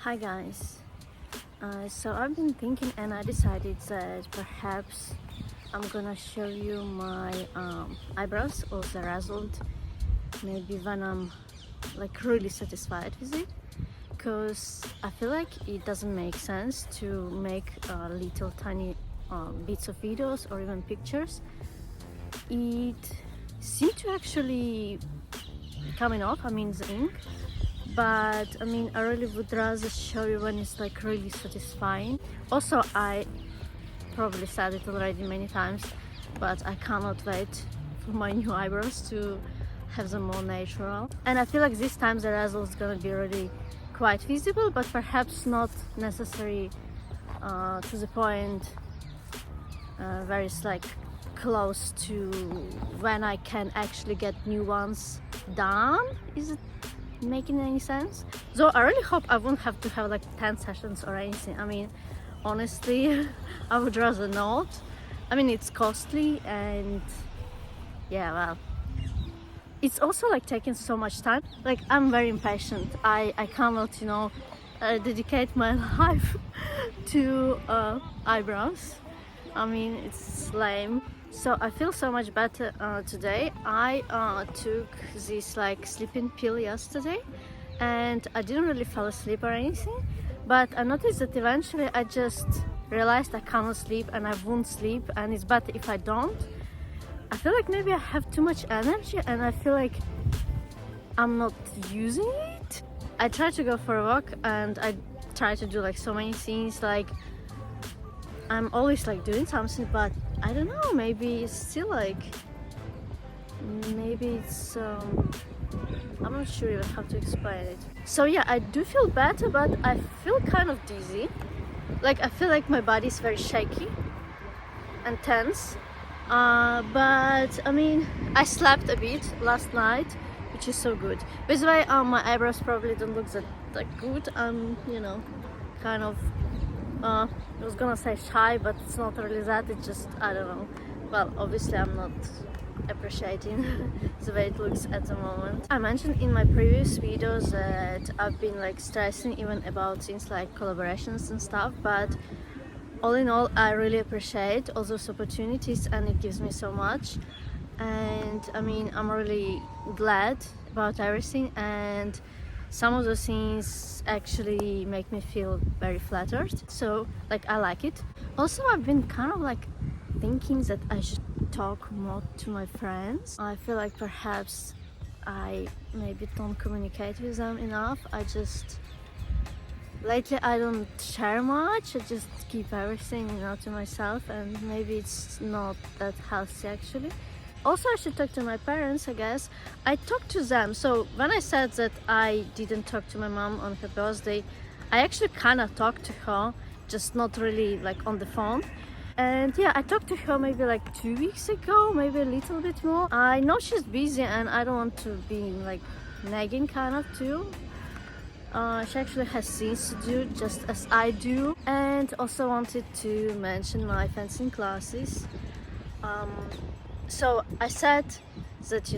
Hi guys. So I've been thinking and I decided that perhaps I'm gonna show you my eyebrows or the result maybe when I'm like really satisfied with it, because I feel like it doesn't make sense to make little tiny bits of videos or even pictures. It seemed to actually coming off, the ink, but I really would rather show you when it's like really satisfying. Also, I probably said it already many times, but I cannot wait for my new eyebrows to have them more natural, and I feel like this time the result is gonna be really quite visible, but perhaps not necessary to the point where it's like close to when I can actually get new ones done. Is it making any sense? So I really hope I won't have to have like 10 sessions or anything. Honestly, I would rather not. It's costly, and yeah, well, it's also like taking so much time. Like, I'm very impatient. I cannot dedicate my life to eyebrows. It's lame. So I feel so much better today. I took this like sleeping pill yesterday, and I didn't really fall asleep or anything, but I noticed that eventually I just realized I cannot sleep and I won't sleep, and it's better if I don't. I feel like maybe I have too much energy and I feel like I'm not using it. I try to go for a walk and I try to do like so many things, like I'm always like doing something, but I don't know, maybe it's still like, maybe it's I'm not sure even how to explain it. So yeah, I do feel better, but I feel kind of dizzy. Like, I feel like my body is very shaky and tense. But I slept a bit last night, which is so good. By the way, my eyebrows probably don't look that good. I'm kind of I was gonna say shy, but it's not really that. It's just, I don't know. Well, obviously I'm not appreciating the way it looks at the moment. I mentioned in my previous videos that I've been like stressing even about things like collaborations and stuff, but all in all, I really appreciate all those opportunities and it gives me so much. And I'm really glad about everything, and some of those things actually make me feel very flattered. So like, I like it. Also, I've been kind of like thinking that I should talk more to my friends. I feel like perhaps I maybe don't communicate with them enough. Lately I don't share much. I just keep everything to myself, and maybe it's not that healthy actually. Also, I should talk to my parents, I guess. I talked to them. So when I said that I didn't talk to my mom on her birthday, I actually kind of talked to her, just not really like on the phone. And yeah, I talked to her maybe like 2 weeks ago, maybe a little bit more. I know she's busy and I don't want to be like nagging kind of too. She actually has things to do just as I do. And also wanted to mention my fencing classes. So I said that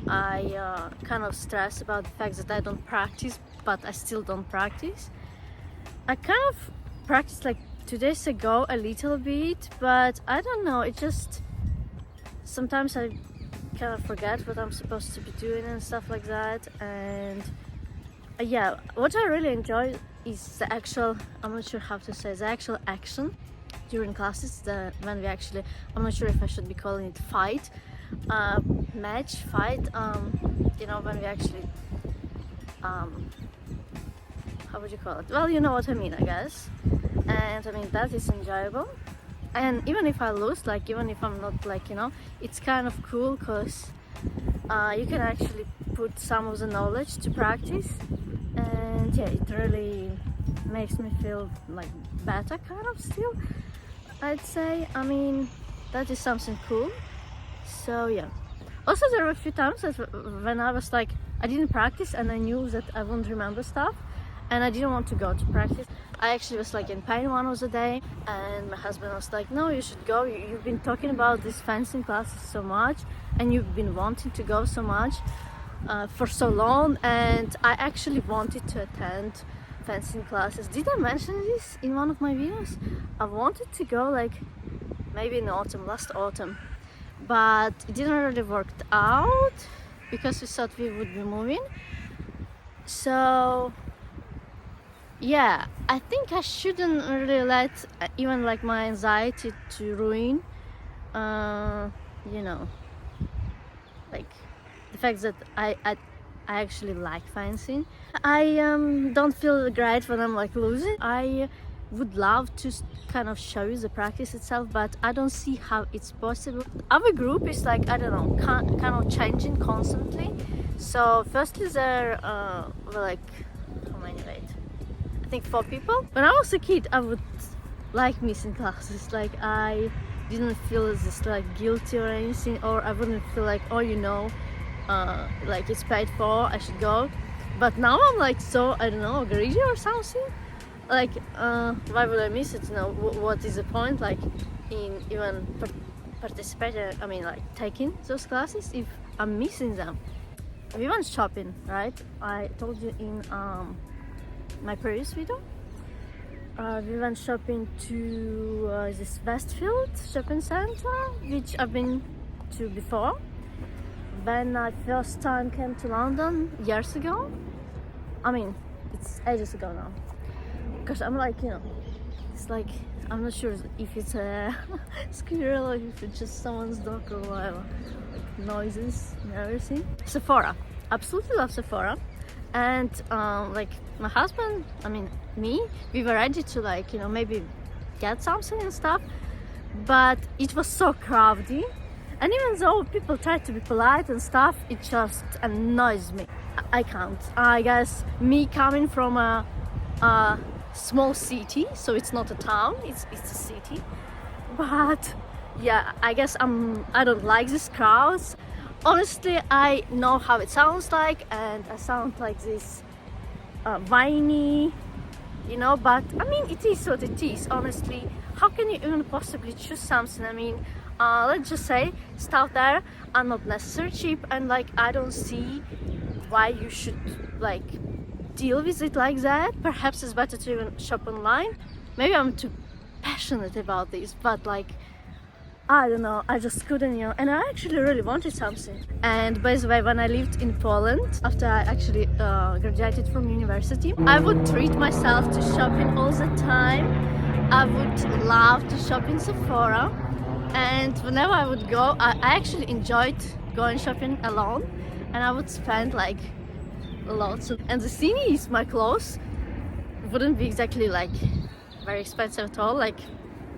I kind of stress about the fact that I don't practice, but I still don't practice. I kind of practiced like 2 days ago a little bit, but I don't know, it just sometimes I kind of forget what I'm supposed to be doing and stuff like that. And yeah, what I really enjoy is the actual, I'm not sure how to say, the actual action during classes, when we actually, I'm not sure if I should be calling it fight, match, fight, when we actually, how would you call it? Well, you know what I mean, I guess. And that is enjoyable. And even if I lose, like even if I'm not like, it's kind of cool, because you can actually put some of the knowledge to practice. And yeah, it really makes me feel like better kind of still, I'd say. That is something cool. So yeah. Also, there were a few times that when I was like, I didn't practice and I knew that I wouldn't remember stuff and I didn't want to go to practice. I actually was like in pain one of the day, and my husband was like, no, you should go. You've been talking about these fencing classes so much and you've been wanting to go so much for so long. And I actually wanted to attend fencing classes. Did I mention this in one of my videos? I wanted to go like maybe in autumn, last autumn, but it didn't really work out because we thought we would be moving. So yeah, I think I shouldn't really let even like my anxiety to ruin you know, like the fact that I actually like fencing. I don't feel great when I'm like losing. I would love to kind of show you the practice itself, but I don't see how it's possible. Our group is like, I don't know, kind of changing constantly. So firstly there were like, how many, wait, I think 4 people. When I was a kid I would like missing classes. Like I didn't feel this like guilty or anything, or I wouldn't feel like, oh, you know, like it's paid for, I should go. But now I'm like so, I don't know, greedy or something. Like why would I miss it? You know, what is the point like in even participating, I mean like taking those classes if I'm missing them? We went shopping, right? I told you in my previous video. We went shopping to this Westfield shopping center, which I've been to before. When I first time came to London years ago, I mean, it's ages ago now, because I'm like, you know, it's like, I'm not sure if it's a squirrel or if it's just someone's dog or whatever, like noises and everything. Sephora, absolutely love Sephora. And like my husband, I mean me, we were ready to like, you know, maybe get something and stuff, but it was so crowded. And even though people try to be polite and stuff, it just annoys me. I can't. I guess me coming from a small city, so it's not a town, it's a city. But yeah, I guess I don't like these crowds. Honestly, I know how it sounds like, and I sound like this whiny, you know, but I mean, it is what it is. Honestly, how can you even possibly choose something? I mean, let's just say stuff there are not necessarily cheap, and like I don't see why you should like deal with it like that. Perhaps it's better to even shop online. Maybe I'm too passionate about this, but like I don't know, I just couldn't, you know, and I actually really wanted something. And by the way, when I lived in Poland, after I actually graduated from university, I would treat myself to shopping all the time. I would love to shop in Sephora, and whenever I would go, I actually enjoyed going shopping alone, and I would spend like lots of, and the thing is, my clothes wouldn't be exactly like very expensive at all, like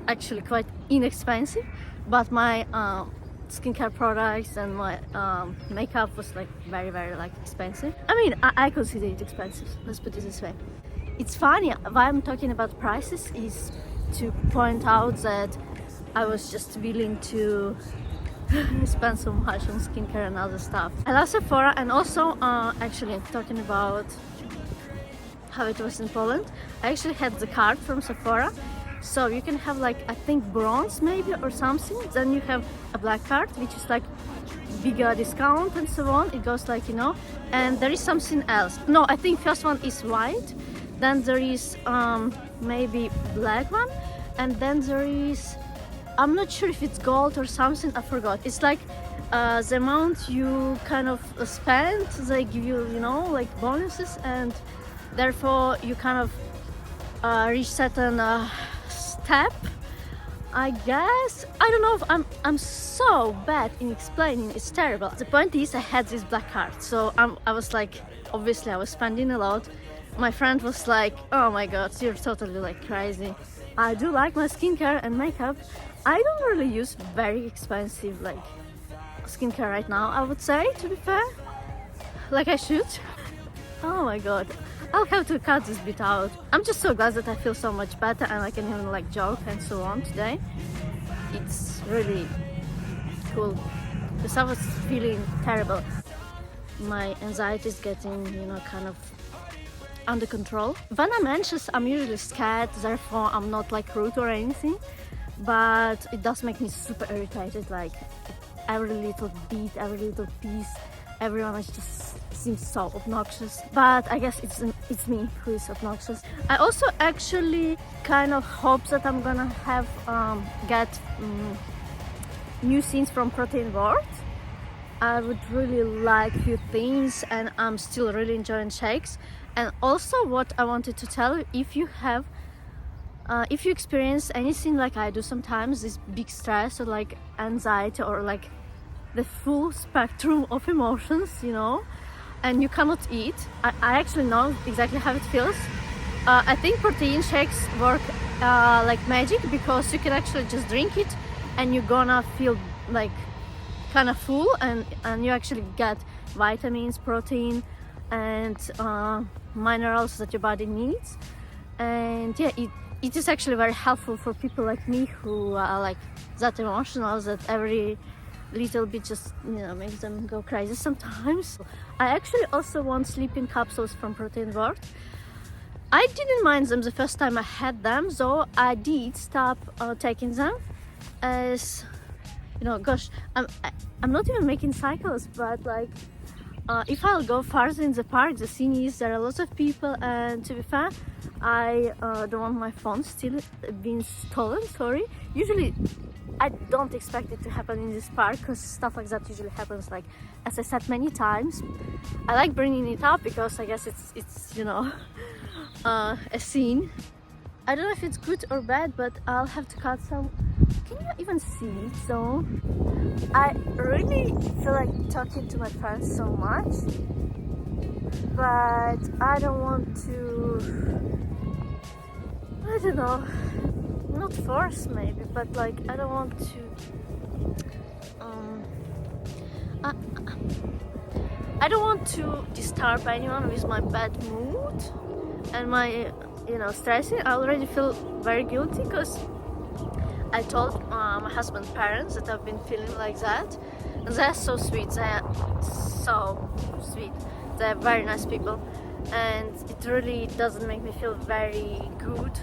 actually quite inexpensive, but my skincare products and my makeup was like very like expensive. I mean, I consider it expensive, let's put it this way. It's funny, why I'm talking about prices is to point out that I was just willing to spend so much on skincare and other stuff. I love Sephora, and also actually talking about how it was in Poland, I actually had the card from Sephora. So you can have like, I think bronze maybe or something, then you have a black card which is like bigger discount and so on. It goes like, you know, and there is something else. No, I think first one is white, then there is maybe black one, and then there is, I'm not sure if it's gold or something, I forgot. It's like the amount you kind of spend, they give you, you know, like bonuses, and therefore you kind of reach certain step, I guess. I don't know if I'm so bad in explaining, it's terrible. The point is, I had this black card, so I was like, obviously I was spending a lot. My friend was like, oh my god, you're totally like crazy. I do like my skincare and makeup. I don't really use very expensive like skincare right now, I would say, to be fair, like I should. Oh my god, I'll have to cut this bit out. I'm just so glad that I feel so much better and I can even like joke and so on today. It's really cool because I was feeling terrible. My anxiety is getting, you know, kind of under control. When I'm anxious, I'm usually scared, therefore I'm not like rude or anything, but it does make me super irritated. Like every little beat, every little piece everyone is just seems so obnoxious, but I guess it's me who is obnoxious. I also actually kind of hope that I'm gonna have get new scenes from Protein World. I would really like few things, and I'm still really enjoying shakes. And also, what I wanted to tell you, if you experience anything like I do sometimes, this big stress or like anxiety or like the full spectrum of emotions, you know, and you cannot eat, I actually know exactly how it feels. I think protein shakes work like magic, because you can actually just drink it and you're gonna feel like kind of full, and you actually get vitamins, protein, and minerals that your body needs. And yeah, it is actually very helpful for people like me who are like that emotional, that every little bit just, you know, makes them go crazy sometimes. I actually also want sleeping capsules from Protein World. I didn't mind them the first time I had them, so I did stop taking them, as you know, gosh, I'm not even making cycles, but like if I'll go farther in the park, the thing is there are lots of people, and to be fair, I don't want my phone still being stolen. Sorry. Usually I don't expect it to happen in this park, because stuff like that usually happens, like as I said many times. I like bringing it up because I guess it's you know a scene. I don't know if it's good or bad, but I'll have to cut some. Can you even see it? So I really feel like talking to my friends so much, but I don't want to, I don't know, not force maybe, but like I don't want to I, I don't want to disturb anyone with my bad mood and my, you know, stressing. I already feel very guilty because I told my husband's parents that I've been feeling like that, and they're so sweet. They're so sweet. They're very nice people, and it really doesn't make me feel very good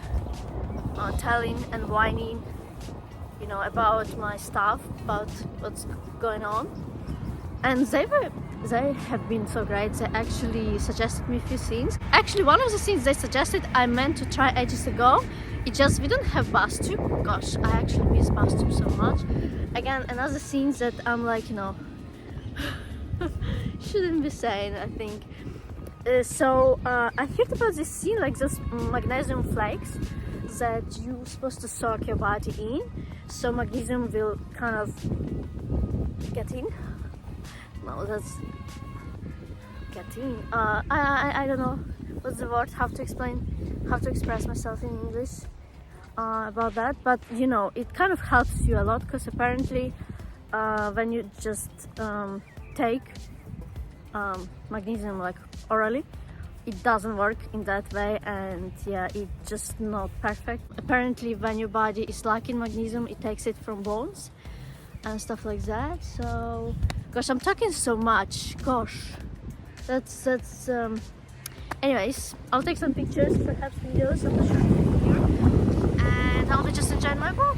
telling and whining, you know, about my stuff, about what's going on. And they have been so great. They actually suggested me a few things. Actually, one of the things they suggested I meant to try ages ago. It just, we don't have bus tube. Gosh, I actually miss bus tube so much. Again, another thing that I'm like, you know, shouldn't be saying, I think. I heard about this thing, like those magnesium flakes that you're supposed to soak your body in, so magnesium will kind of get in. No, that's getting. I don't know what's the word. How to express myself in English about that. But you know, it kind of helps you a lot, because apparently, when you just take magnesium like orally, it doesn't work in that way, and yeah, it's just not perfect. Apparently, when your body is lacking magnesium, it takes it from bones and stuff like that. So gosh, I'm talking so much. Gosh, that's anyways, I'll take some pictures, perhaps videos of the short here, and I'll be just enjoying my walk.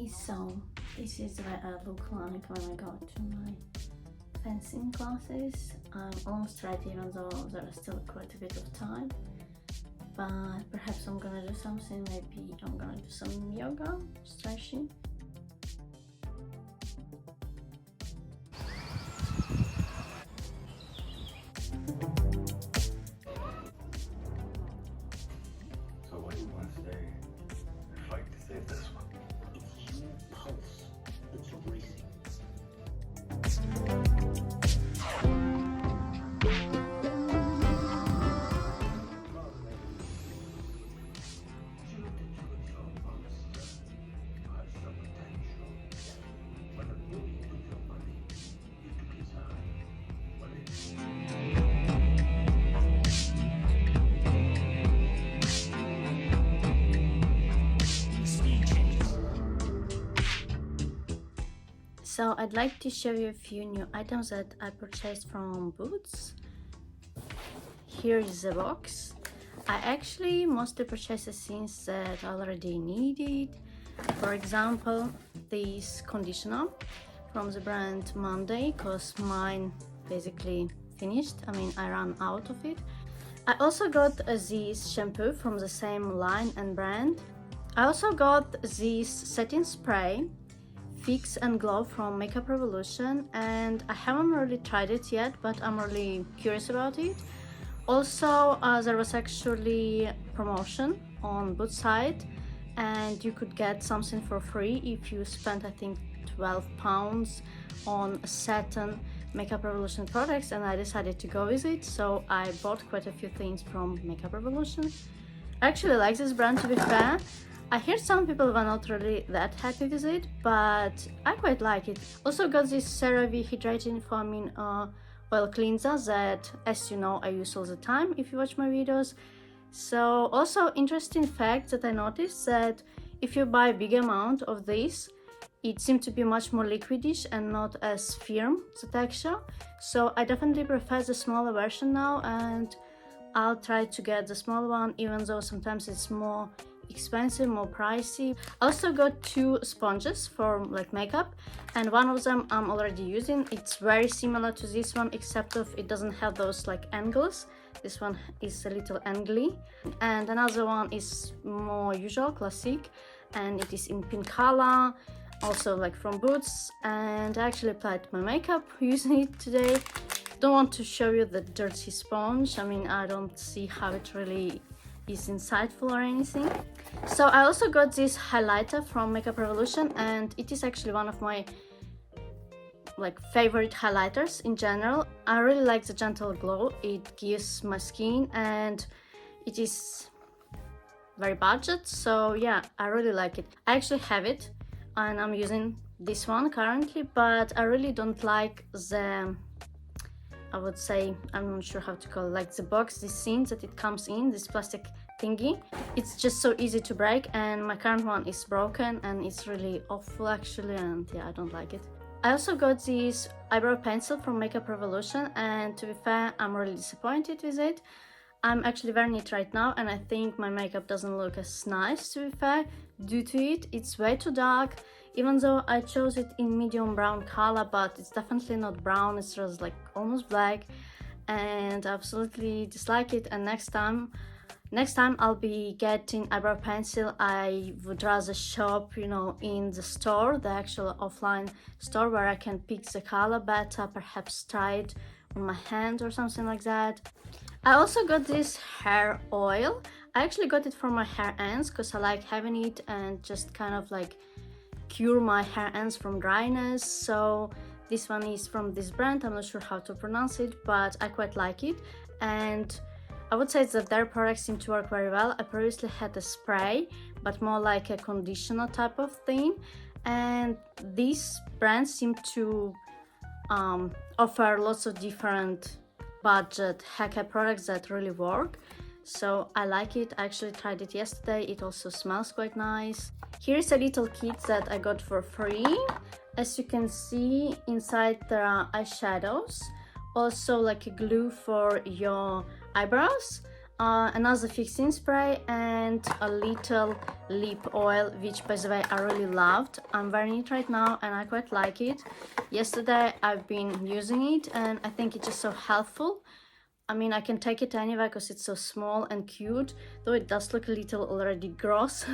So this is what I look like when I go to my fencing classes. I'm almost ready, even though there is still quite a bit of time. But perhaps I'm gonna do something, maybe I'm gonna do some yoga, stretching. So what do you want to say and fight to save this one? It's your pulse that's racing. So I'd like to show you a few new items that I purchased from Boots. Here is the box. I actually mostly purchased things that I already needed. For example, this conditioner from the brand Monday, because mine basically finished. I mean, I ran out of it. I also got this shampoo from the same line and brand. I also got this setting spray Fix and Glow from Makeup Revolution, and I haven't really tried it yet, but I'm really curious about it. Also, there was actually promotion on Boots site, and you could get something for free if you spent, I think, £12 on certain Makeup Revolution products, and I decided to go with it, so I bought quite a few things from Makeup Revolution. I actually like this brand, to be fair. I hear some people were not really that happy with it, but I quite like it. Also got this CeraVe Hydrating Foaming Oil Cleanser that, as you know, I use all the time if you watch my videos. So also interesting fact that I noticed that if you buy a big amount of this, it seems to be much more liquidish and not as firm, the texture. So I definitely prefer the smaller version now, and I'll try to get the small one, even though sometimes it's more expensive, more pricey. I also got two sponges for like makeup, and one of them I'm already using. It's very similar to this one, except of it doesn't have those like angles. This one is a little angly, and another one is more usual, classic, and it is in pink color, also like from Boots, and I actually applied my makeup using it today. Don't want to show you the dirty sponge. I mean, I don't see how it really is insightful or anything. So I also got this highlighter from Makeup Revolution, and it is actually one of my like favorite highlighters in general. I really like the gentle glow it gives my skin, and it is very budget, so yeah, I really like it. I actually have it and I'm using this one currently, but I really don't like the, I would say, I'm not sure how to call it, like the box, this thing that it comes in, this plastic thingy. It's just so easy to break, and my current one is broken and it's really awful actually, and yeah, I don't like it. I also got this eyebrow pencil from Makeup Revolution, and to be fair, I'm really disappointed with it. I'm actually wearing it right now, and I think my makeup doesn't look as nice, to be fair, due to it. It's way too dark, even though I chose it in medium brown color, but it's definitely not brown, it's just like almost black, and I absolutely dislike it. And next time I'll be getting eyebrow pencil, I would rather shop, you know, in the store, the actual offline store, where I can pick the color better, perhaps try it on my hand or something like that. I also got this hair oil. I actually got it for my hair ends because I like having it and just kind of like cure my hair ends from dryness. So this one is from this brand, I'm not sure how to pronounce it, but I quite like it, and I would say that their products seem to work very well. I previously had a spray, but more like a conditioner type of thing, and these brands seem to offer lots of different budget hair care products that really work. So I like it. I actually tried it yesterday. It also smells quite nice. Here's a little kit that I got for free. As you can see, inside there are eyeshadows, also like a glue for your eyebrows, another fixing spray, and a little lip oil, which by the way I really loved. I'm wearing it right now and I quite like it. Yesterday I've been using it and I think it's just so helpful. I mean, I can take it anywhere because it's so small and cute, though it does look a little already gross.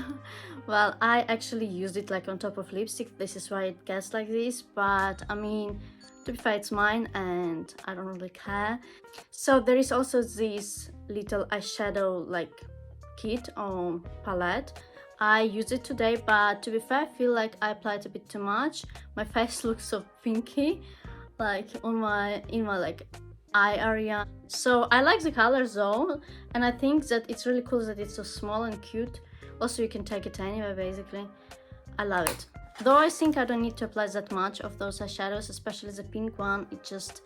Well, I actually used it like on top of lipstick. This is why it gets like this, but I mean, to be fair, it's mine and I don't really care. So there is also this little eyeshadow like kit or palette. I used it today, but to be fair, I feel like I applied a bit too much. My face looks so pinky, like in my like eye area. So I like the colors though, and I think that it's really cool that it's so small and cute. Also, you can take it anywhere basically. I love it. Though I think I don't need to apply that much of those eyeshadows, especially the pink one. It just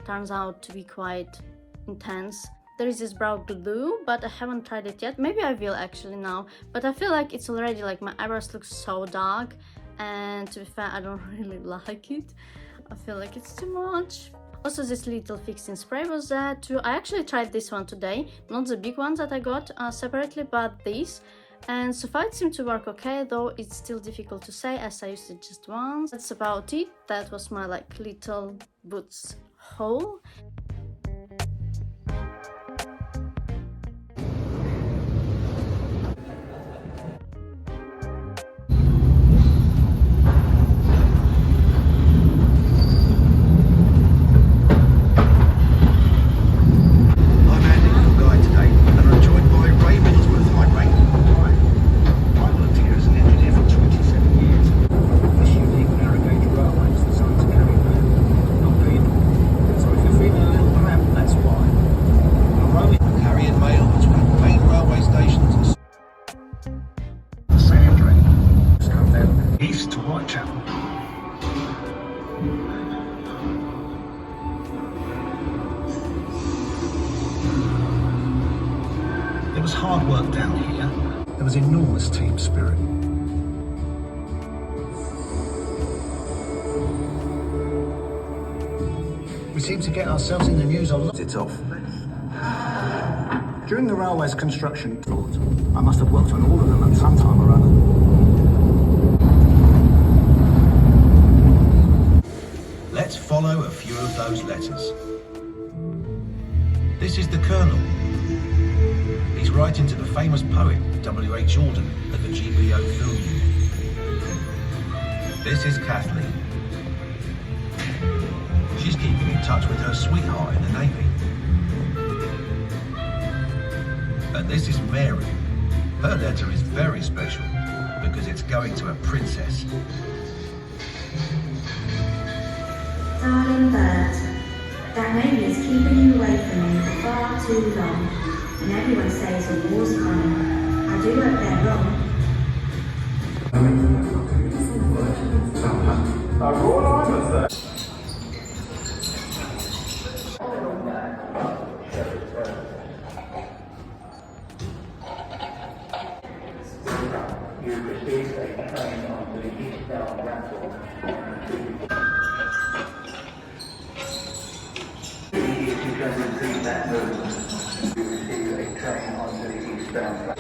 turns out to be quite intense. There is this brow glue, but I haven't tried it yet. Maybe I will actually now, but I feel like it's already like my eyebrows look so dark, and to be fair, I don't really like it. I feel like it's too much. Also, this little fixing spray was there too. I actually tried this one today, not the big one that I got separately, but this. And so far it seemed to work okay, though it's still difficult to say as I used it just once. That's about it. That was my like little boots haul. It was hard work down here. There was enormous team spirit. We seem to get ourselves in the news a lot. It's off. During the railway's construction, I must have worked on all of them at some time or other. Let's follow a few of those letters. This is the Colonel. He's writing to the famous poet W.H. Auden at the GPO Film Unit. This is Kathleen. She's keeping in touch with her sweetheart in the Navy. And this is Mary. Her letter is very special because it's going to a princess. Darling bird, that lady is keeping you away from me for far too long, and everyone says a war's coming. I do hope they're wrong. You received a train on the eastbound platform. You can repeat that movement. You received a train onto the eastbound platform.